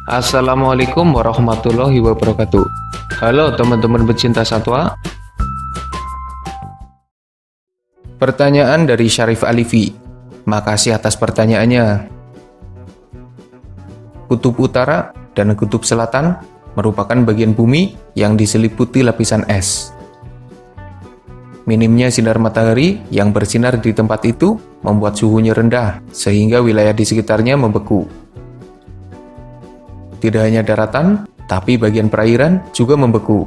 Assalamualaikum warahmatullahi wabarakatuh. Halo teman-teman pecinta satwa. Pertanyaan dari Syarif Alifi. Makasih atas pertanyaannya. Kutub utara dan kutub selatan merupakan bagian bumi yang diseliputi lapisan es. Minimnya sinar matahari yang bersinar di tempat itu membuat suhunya rendah, sehingga wilayah di sekitarnya membeku. Tidak hanya daratan, tapi bagian perairan juga membeku.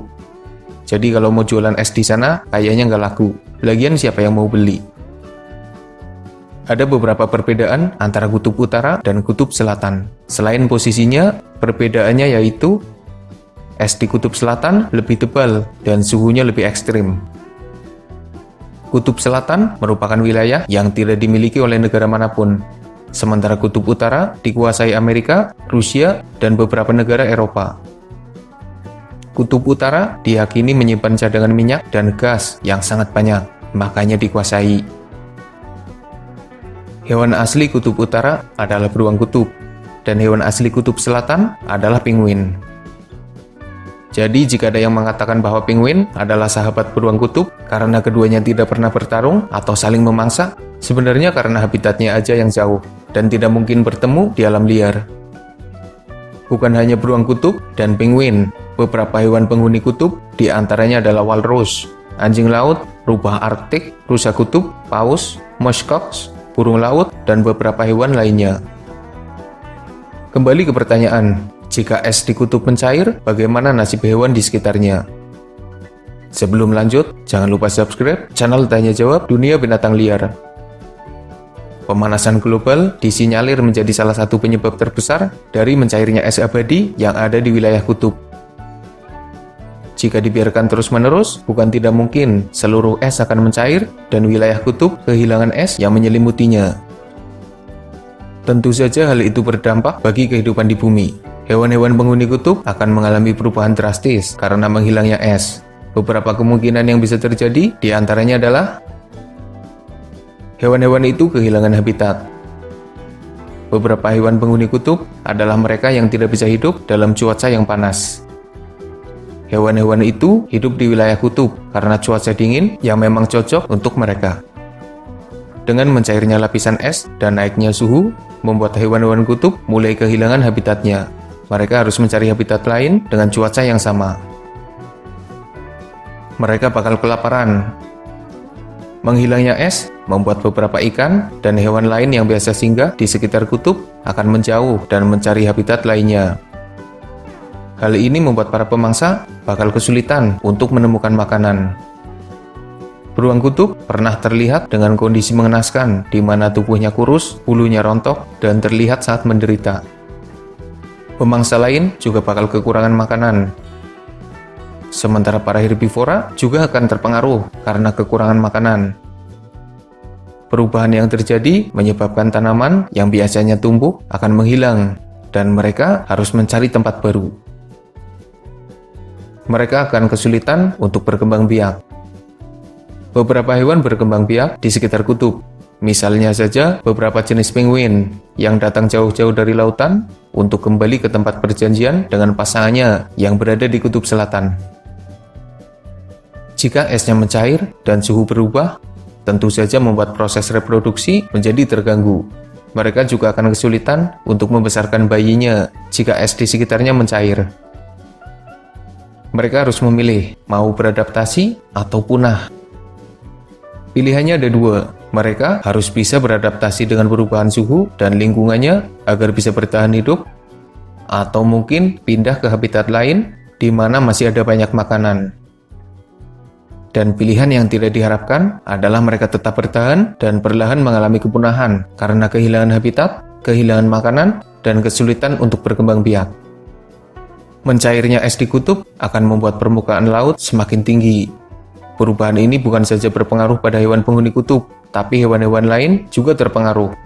Jadi kalau mau jualan es di sana, kayaknya nggak laku. Lagian siapa yang mau beli? Ada beberapa perbedaan antara kutub utara dan kutub selatan. Selain posisinya, perbedaannya yaitu es di kutub selatan lebih tebal dan suhunya lebih ekstrim. Kutub selatan merupakan wilayah yang tidak dimiliki oleh negara manapun. Sementara kutub utara dikuasai Amerika, Rusia, dan beberapa negara Eropa. Kutub utara diyakini menyimpan cadangan minyak dan gas yang sangat banyak, makanya dikuasai. Hewan asli kutub utara adalah beruang kutub, dan hewan asli kutub selatan adalah penguin. Jadi jika ada yang mengatakan bahwa penguin adalah sahabat beruang kutub karena keduanya tidak pernah bertarung atau saling memangsa, sebenarnya karena habitatnya aja yang jauh dan tidak mungkin bertemu di alam liar. Bukan hanya beruang kutub dan penguin, beberapa hewan penghuni kutub diantaranya adalah walrus, anjing laut, rubah Arktik, rusa kutub, paus, muskox, burung laut, dan beberapa hewan lainnya. Kembali ke pertanyaan, jika es di kutub mencair, bagaimana nasib hewan di sekitarnya? Sebelum lanjut, jangan lupa subscribe channel Tanya Jawab Dunia Binatang Liar. Pemanasan global disinyalir menjadi salah satu penyebab terbesar dari mencairnya es abadi yang ada di wilayah kutub. Jika dibiarkan terus-menerus, bukan tidak mungkin seluruh es akan mencair dan wilayah kutub kehilangan es yang menyelimutinya. Tentu saja hal itu berdampak bagi kehidupan di bumi. Hewan-hewan penghuni kutub akan mengalami perubahan drastis karena menghilangnya es. Beberapa kemungkinan yang bisa terjadi diantaranya adalah hewan-hewan itu kehilangan habitat. Beberapa hewan penghuni kutub adalah mereka yang tidak bisa hidup dalam cuaca yang panas. Hewan-hewan itu hidup di wilayah kutub karena cuaca dingin yang memang cocok untuk mereka. Dengan mencairnya lapisan es dan naiknya suhu, membuat hewan-hewan kutub mulai kehilangan habitatnya. Mereka harus mencari habitat lain dengan cuaca yang sama. Mereka bakal kelaparan. Menghilangnya es membuat beberapa ikan dan hewan lain yang biasa singgah di sekitar kutub akan menjauh dan mencari habitat lainnya. Hal ini membuat para pemangsa bakal kesulitan untuk menemukan makanan. Beruang kutub pernah terlihat dengan kondisi mengenaskan di mana tubuhnya kurus, bulunya rontok, dan terlihat saat menderita. Pemangsa lain juga bakal kekurangan makanan. Sementara para herbivora juga akan terpengaruh karena kekurangan makanan. Perubahan yang terjadi menyebabkan tanaman yang biasanya tumbuh akan menghilang dan mereka harus mencari tempat baru. Mereka akan kesulitan untuk berkembang biak. Beberapa hewan berkembang biak di sekitar kutub. Misalnya saja beberapa jenis penguin yang datang jauh-jauh dari lautan untuk kembali ke tempat perjanjian dengan pasangannya yang berada di kutub selatan. Jika esnya mencair dan suhu berubah, tentu saja membuat proses reproduksi menjadi terganggu. Mereka juga akan kesulitan untuk membesarkan bayinya jika es di sekitarnya mencair. Mereka harus memilih mau beradaptasi atau punah. Pilihannya ada dua. Mereka harus bisa beradaptasi dengan perubahan suhu dan lingkungannya agar bisa bertahan hidup, atau mungkin pindah ke habitat lain di mana masih ada banyak makanan. Dan pilihan yang tidak diharapkan adalah mereka tetap bertahan dan perlahan mengalami kepunahan karena kehilangan habitat, kehilangan makanan, dan kesulitan untuk berkembang biak. Mencairnya es di kutub akan membuat permukaan laut semakin tinggi. Perubahan ini bukan saja berpengaruh pada hewan penghuni kutub, tapi hewan-hewan lain juga terpengaruh.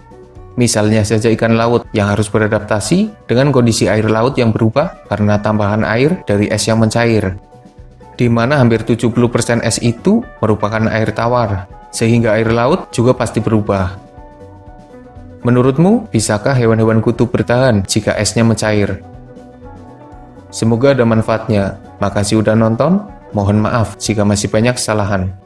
Misalnya saja ikan laut yang harus beradaptasi dengan kondisi air laut yang berubah karena tambahan air dari es yang mencair, di mana hampir 70% es itu merupakan air tawar, sehingga air laut juga pasti berubah. Menurutmu, bisakah hewan-hewan kutub bertahan jika esnya mencair? Semoga ada manfaatnya. Makasih udah nonton. Mohon maaf jika masih banyak kesalahan.